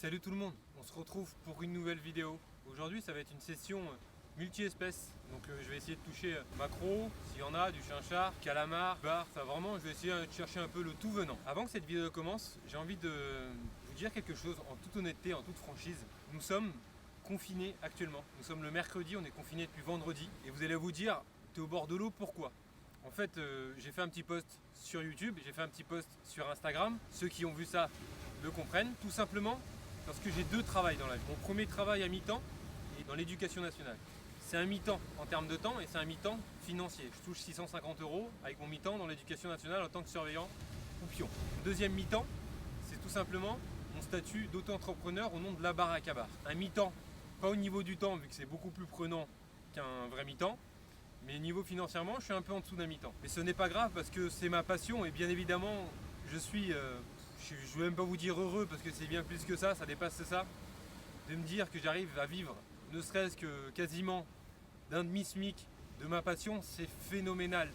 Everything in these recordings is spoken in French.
Salut tout le monde, on se retrouve pour une nouvelle vidéo. Aujourd'hui ça va être une session multi-espèces. Donc je vais essayer de toucher maquereau, s'il y en a, du chinchard, calamar, bar, enfin vraiment je vais essayer de chercher un peu le tout venant. Avant que cette vidéo commence, j'ai envie de vous dire quelque chose en toute honnêteté, en toute franchise. Nous sommes confinés actuellement. Nous sommes le mercredi, on est confinés depuis vendredi. Et vous allez vous dire, t'es au bord de l'eau, pourquoi ? En fait, j'ai fait un petit post sur YouTube, j'ai fait un petit post sur Instagram. Ceux qui ont vu ça le comprennent, tout simplement parce que j'ai deux travails dans la vie. Mon premier travail à mi-temps est dans l'éducation nationale. C'est un mi-temps en termes de temps et c'est un mi-temps financier. Je touche 650 € avec mon mi-temps dans l'éducation nationale en tant que surveillant ou pion. Le deuxième mi-temps, c'est tout simplement mon statut d'auto-entrepreneur au nom de la baraque à bar. Un mi-temps, pas au niveau du temps vu que c'est beaucoup plus prenant qu'un vrai mi-temps, mais niveau financièrement, je suis un peu en dessous d'un mi-temps. Mais ce n'est pas grave parce que c'est ma passion et bien évidemment, je ne vais même pas vous dire heureux parce que c'est bien plus que ça dépasse ça, de me dire que j'arrive à vivre, ne serait-ce que quasiment d'un demi-smic de ma passion, c'est phénoménal,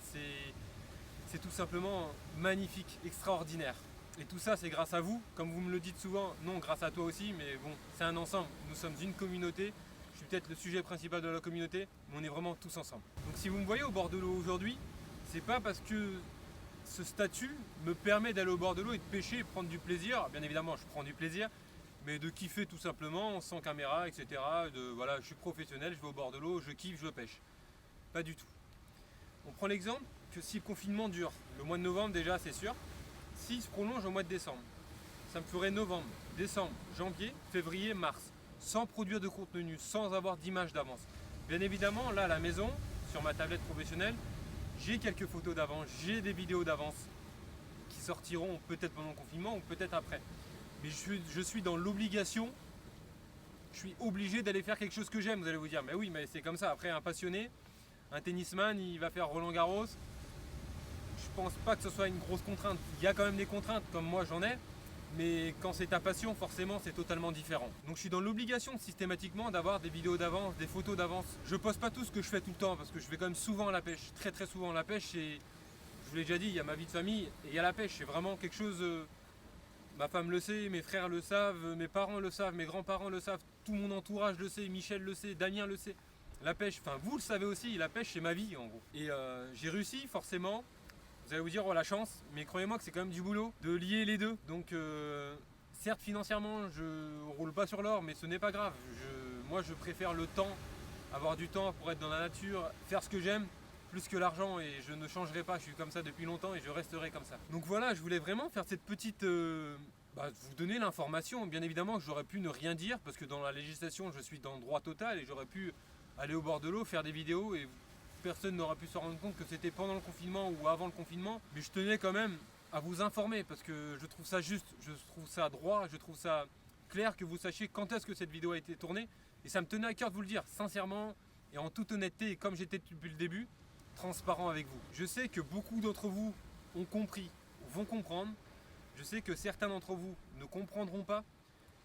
c'est tout simplement magnifique, extraordinaire. Et tout ça, c'est grâce à vous, comme vous me le dites souvent, non, grâce à toi aussi, mais bon, c'est un ensemble, nous sommes une communauté. Je suis peut-être le sujet principal de la communauté, mais on est vraiment tous ensemble. Donc si vous me voyez au bord de l'eau aujourd'hui, c'est pas parce que ce statut me permet d'aller au bord de l'eau et de pêcher et de prendre du plaisir. Bien évidemment, je prends du plaisir, mais de kiffer tout simplement, sans caméra, etc. Voilà, je suis professionnel, je vais au bord de l'eau, je kiffe, je pêche. Pas du tout. On prend l'exemple que si le confinement dure le mois de novembre déjà, c'est sûr, s'il se prolonge au mois de décembre, ça me ferait novembre, décembre, janvier, février, mars. Sans produire de contenu, sans avoir d'image d'avance. Bien évidemment, là à la maison, sur ma tablette professionnelle, j'ai quelques photos d'avance, j'ai des vidéos d'avance qui sortiront peut-être pendant le confinement ou peut-être après. Mais je suis dans l'obligation, je suis obligé d'aller faire quelque chose que j'aime. Vous allez vous dire, mais oui, mais c'est comme ça. Après, un passionné, un tennisman, il va faire Roland Garros. Je pense pas que ce soit une grosse contrainte. Il y a quand même des contraintes, comme moi j'en ai. Mais quand c'est ta passion, forcément, c'est totalement différent. Donc je suis dans l'obligation systématiquement d'avoir des vidéos d'avance, des photos d'avance. Je poste pas tout ce que je fais tout le temps parce que je vais quand même souvent à la pêche, très très souvent à la pêche. Et je vous l'ai déjà dit, il y a ma vie de famille et il y a la pêche. C'est vraiment quelque chose, ma femme le sait, mes frères le savent, mes parents le savent, mes grands-parents le savent, tout mon entourage le sait, Michel le sait, Damien le sait. La pêche, enfin vous le savez aussi, la pêche c'est ma vie en gros. Et j'ai réussi forcément. Vous allez vous dire, oh la chance, mais croyez-moi que c'est quand même du boulot de lier les deux. Donc certes financièrement je roule pas sur l'or, mais ce n'est pas grave. Moi je préfère le temps, avoir du temps pour être dans la nature, faire ce que j'aime, plus que l'argent, et je ne changerai pas, je suis comme ça depuis longtemps et je resterai comme ça. Donc voilà, je voulais vraiment faire cette petite... vous donner l'information. Bien évidemment que j'aurais pu ne rien dire, parce que dans la législation je suis dans le droit total et j'aurais pu aller au bord de l'eau, faire des vidéos et... Personne n'aura pu se rendre compte que c'était pendant le confinement ou avant le confinement, mais je tenais quand même à vous informer parce que je trouve ça juste, je trouve ça droit, je trouve ça clair que vous sachiez quand est-ce que cette vidéo a été tournée, et ça me tenait à cœur de vous le dire sincèrement et en toute honnêteté, et comme j'étais depuis le début, transparent avec vous. Je sais que beaucoup d'entre vous ont compris, vont comprendre, je sais que certains d'entre vous ne comprendront pas,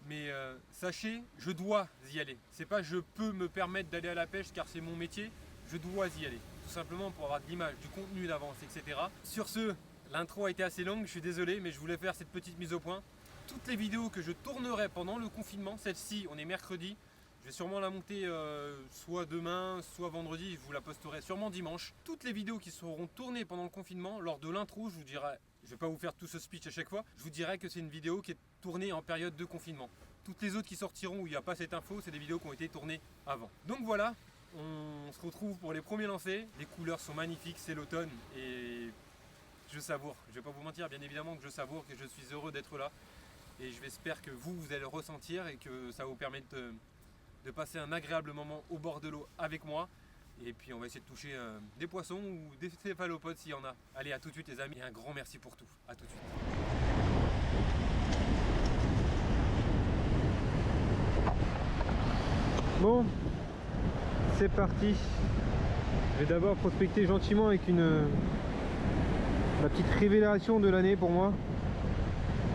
mais sachez, je dois y aller. C'est pas je peux me permettre d'aller à la pêche car c'est mon métier. Je dois y aller, tout simplement pour avoir de l'image, du contenu d'avance, etc. Sur ce, l'intro a été assez longue, je suis désolé, mais je voulais faire cette petite mise au point. Toutes les vidéos que je tournerai pendant le confinement, celle-ci, on est mercredi, je vais sûrement la monter soit demain, soit vendredi, je vous la posterai sûrement dimanche. Toutes les vidéos qui seront tournées pendant le confinement, lors de l'intro, je vous dirai, je ne vais pas vous faire tout ce speech à chaque fois, je vous dirai que c'est une vidéo qui est tournée en période de confinement. Toutes les autres qui sortiront où il n'y a pas cette info, c'est des vidéos qui ont été tournées avant. Donc voilà. On se retrouve pour les premiers lancers, les couleurs sont magnifiques, c'est l'automne et je savoure, je vais pas vous mentir, bien évidemment que je savoure, que je suis heureux d'être là et j'espère que vous allez le ressentir et que ça vous permette de passer un agréable moment au bord de l'eau avec moi, et puis on va essayer de toucher des poissons ou des céphalopodes s'il y en a. Allez, à tout de suite les amis, et un grand merci pour tout, à tout de suite. Bon, c'est parti. Je vais d'abord prospecter gentiment avec la petite révélation de l'année pour moi.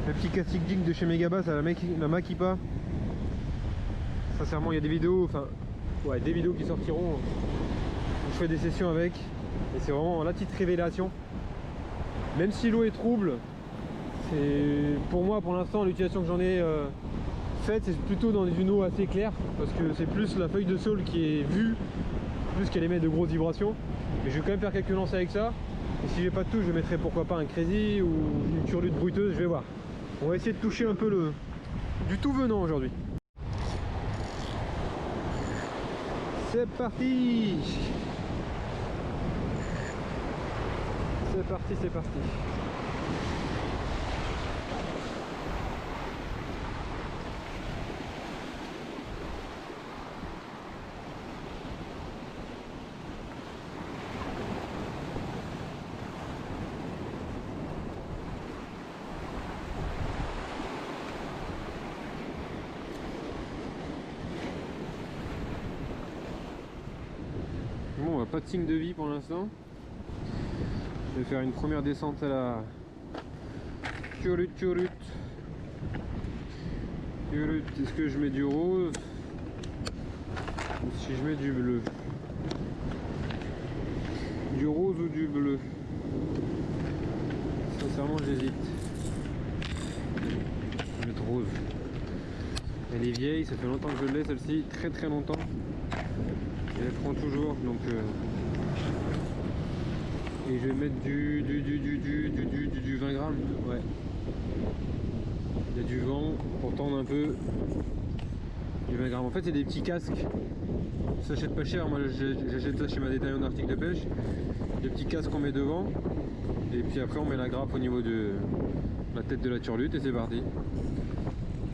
Le petit casting jig de chez Megabass à la Makipa. Sincèrement, il y a des vidéos, des vidéos qui sortiront où je fais des sessions avec. Et c'est vraiment la petite révélation. Même si l'eau est trouble, c'est pour moi pour l'instant l'utilisation que j'en ai fait, c'est plutôt dans une eau assez claire parce que c'est plus la feuille de saule qui est vue, plus qu'elle émet de grosses vibrations. Mais je vais quand même faire quelques lancers avec ça. Et si j'ai pas de touche, je mettrai pourquoi pas un crazy ou une turlute bruiteuse, je vais voir. On va essayer de toucher un peu du tout venant aujourd'hui. C'est parti! C'est parti, c'est parti. Bon, on n'a pas de signe de vie pour l'instant. Je vais faire une première descente à la turlute. Est-ce que je mets du rose ou si je mets du bleu? Du rose ou du bleu? Sincèrement, j'hésite. Je vais mettre rose. Elle est vieille, ça fait longtemps que je l'ai celle-ci, très longtemps. Et elle prend toujours, donc et je vais mettre du 20 grammes. Ouais. Il y a du vent pour tendre un peu. Du 20 grammes. En fait, c'est des petits casques. Ça s'achète pas cher. Moi, j'achète ça chez ma détaillante d'articles de pêche. Des petits casques qu'on met devant. Et puis après, on met la grappe au niveau de la tête de la turlute et c'est parti.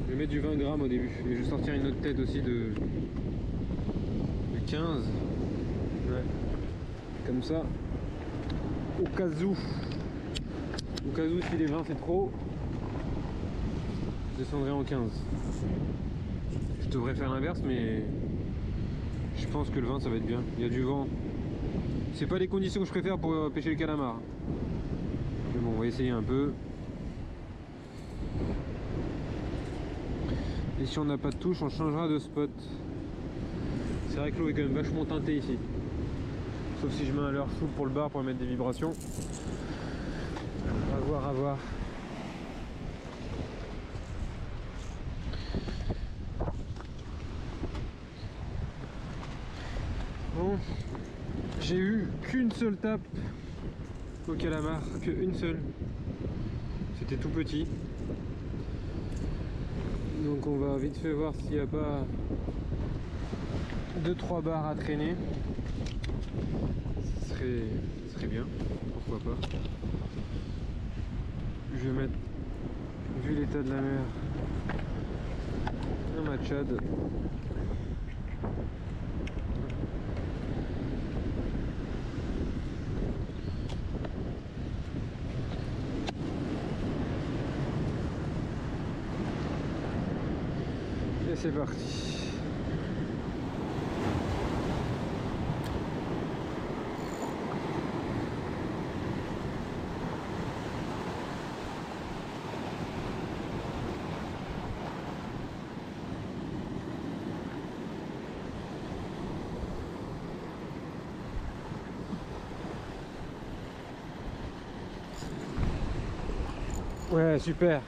Je vais mettre du 20 grammes au début. Et je vais sortir une autre tête aussi de 15. Ouais. Comme ça. Au cas où si les 20 c'est trop, je descendrai en 15. Je devrais faire l'inverse, mais je pense que le 20 ça va être bien. Il y a du vent. C'est pas les conditions que je préfère pour pêcher le calamar. Mais bon, on va essayer un peu. Et si on n'a pas de touche, on changera de spot. C'est vrai que l'eau est quand même vachement teintée ici. Sauf si je mets un leurre souple pour le bar pour mettre des vibrations. À voir, à voir. Bon, j'ai eu qu'une seule tape au calamar, qu'une seule. C'était tout petit. Donc on va vite fait voir s'il n'y a pas 2-3 barres à traîner. Ce serait bien, pourquoi pas. Je vais mettre, vu l'état de la mer, un machad. Et c'est parti. Ouais, super.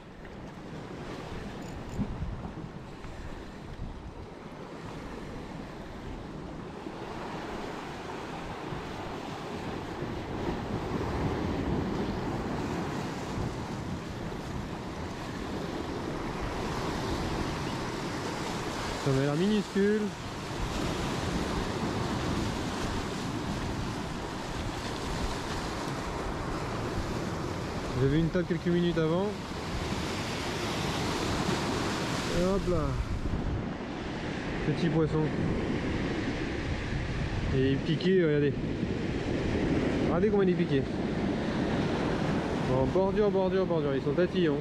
Ça m'a l'air minuscule. J'avais une tape quelques minutes avant. Et hop là. Petit poisson. Et il piquait, regardez. Regardez comment il est piqué. En bordure. Ils sont tatillons.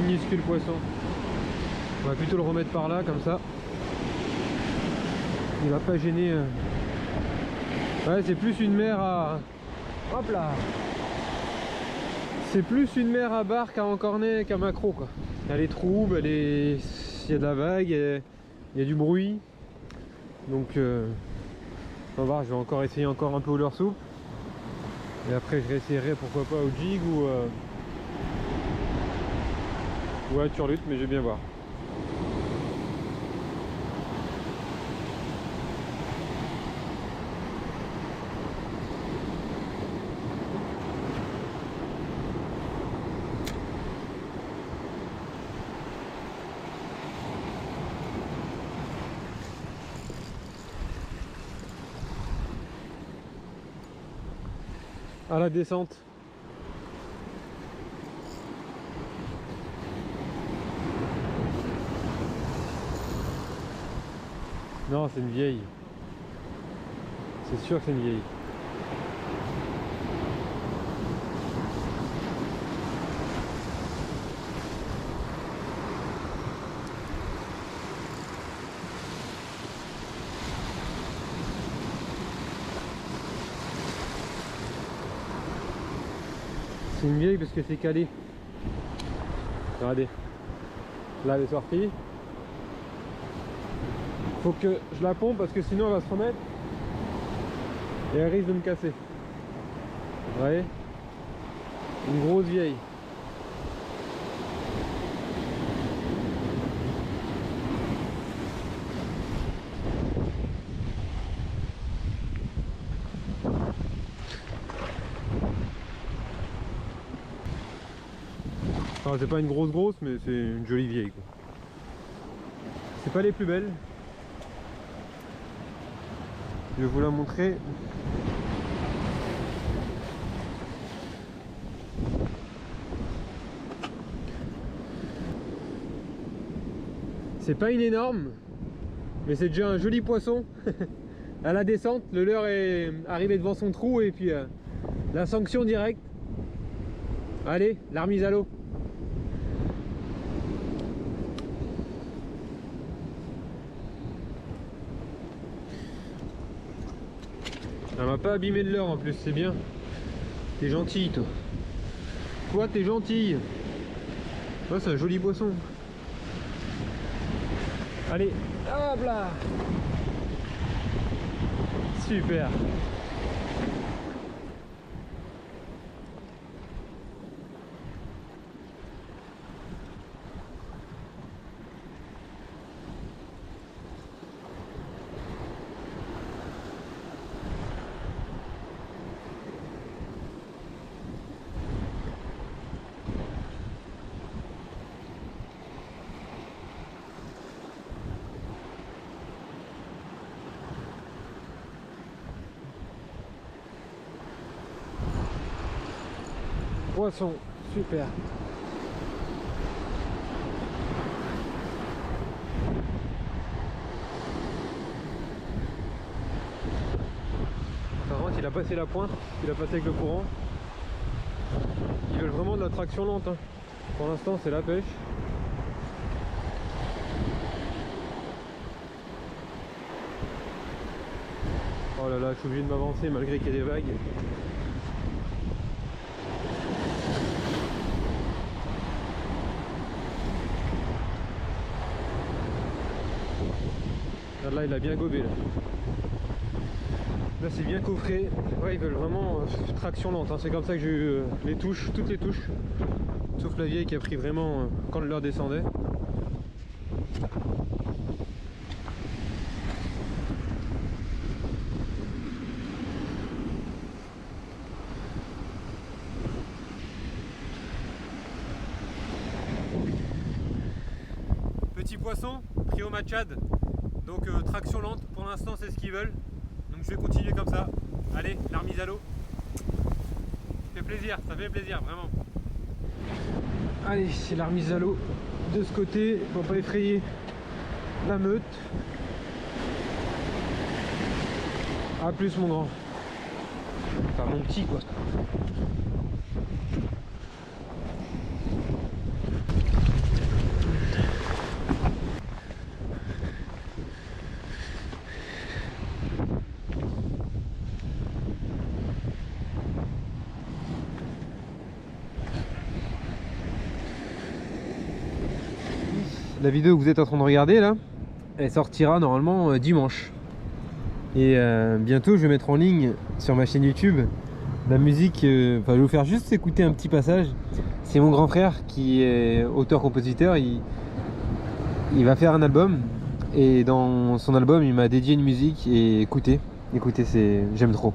Minuscule poisson. On va plutôt le remettre par là, comme ça. Il va pas gêner. Ouais, c'est plus une mer à... Hop là. C'est plus une mer à barre qu'à encornet, qu'à macro, quoi. Elle est trouble, il y a de la vague, il y a du bruit. Donc on va voir, je vais encore essayer un peu au leurre souple. Et après je réessayerai pourquoi pas au jig ou à turlute, mais je vais bien voir. À la descente. Non, c'est une vieille. C'est sûr que c'est une vieille. C'est une vieille parce que c'est calé. Regardez. Là elle est sortie. Faut que je la pompe parce que sinon elle va se remettre. Et elle risque de me casser. Vous voyez? Une grosse vieille. Enfin, c'est pas une grosse mais c'est une jolie vieille quoi. C'est pas les plus belles. Je vais vous la montrer. C'est pas une énorme, mais c'est déjà un joli poisson. À la descente, le leurre est arrivé devant son trou et puis la sanction directe. Allez, la remise à l'eau. Elle m'a pas abîmé de leurre en plus, c'est bien. T'es gentil toi. Toi t'es gentil. Ouais, c'est un joli poisson. Allez, hop là. Super. Poisson, super. Par contre, il a passé la pointe, il a passé avec le courant. Ils veulent vraiment de la traction lente. Hein. Pour l'instant, c'est la pêche. Oh là là, je suis obligé de m'avancer malgré qu'il y ait des vagues. Là il a bien gobé là. Là c'est bien coffré. Ouais, ils veulent vraiment traction lente. Hein. C'est comme ça que j'ai eu les touches, toutes les touches. Sauf la vieille qui a pris vraiment quand le leurre descendait. Petit poisson pris au machad. Donc traction lente, pour l'instant c'est ce qu'ils veulent. Donc je vais continuer comme ça. Allez, la remise à l'eau. Ça fait plaisir, vraiment. Allez, c'est la remise à l'eau de ce côté pour pas effrayer la meute. A plus mon grand. Enfin mon petit quoi. La vidéo que vous êtes en train de regarder là, elle sortira normalement dimanche. Et bientôt je vais mettre en ligne sur ma chaîne YouTube La musique, je vais vous faire juste écouter un petit passage. C'est mon grand frère qui est auteur-compositeur. Il va faire un album et dans son album, il m'a dédié une musique et écoutez, j'aime trop.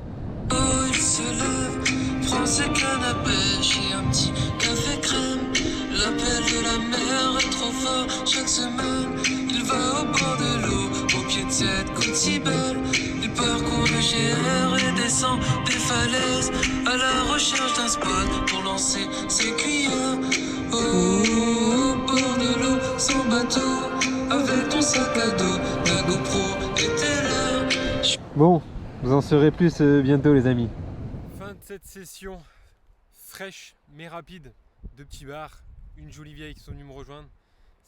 Il se lève, prend ses cannes à pêche et un petit café crème. L'appel de la mer est trop fort chaque semaine. Il va au bord de l'eau, au pied de cette côte si belle. Il parcourt le GR et descend des falaises à la recherche d'un spot pour lancer ses cuillères. Au bord de l'eau, sans bateau, avec ton sac à dos, ta GoPro était là. Bon, vous en saurez plus bientôt les amis. Fin de cette session fraîche mais rapide de petits bars, une jolie vieille qui sont venus me rejoindre.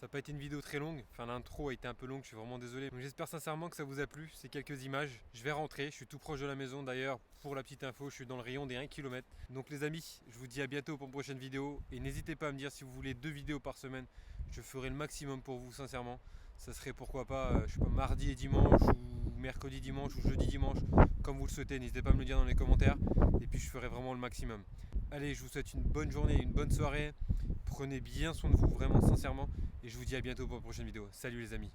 Ça n'a pas été une vidéo très longue, enfin l'intro a été un peu longue, je suis vraiment désolé. Donc j'espère sincèrement que ça vous a plu, ces quelques images. Je vais rentrer, je suis tout proche de la maison d'ailleurs, pour la petite info, je suis dans le rayon des 1 km. Donc les amis, je vous dis à bientôt pour une prochaine vidéo. Et n'hésitez pas à me dire si vous voulez 2 vidéos par semaine, je ferai le maximum pour vous sincèrement. Ça serait pourquoi pas, je sais pas, mardi et dimanche, ou mercredi dimanche, ou jeudi dimanche, comme vous le souhaitez. N'hésitez pas à me le dire dans les commentaires, et puis je ferai vraiment le maximum. Allez, je vous souhaite une bonne journée, une bonne soirée. Prenez bien soin de vous, vraiment sincèrement. Et je vous dis à bientôt pour une prochaine vidéo. Salut les amis.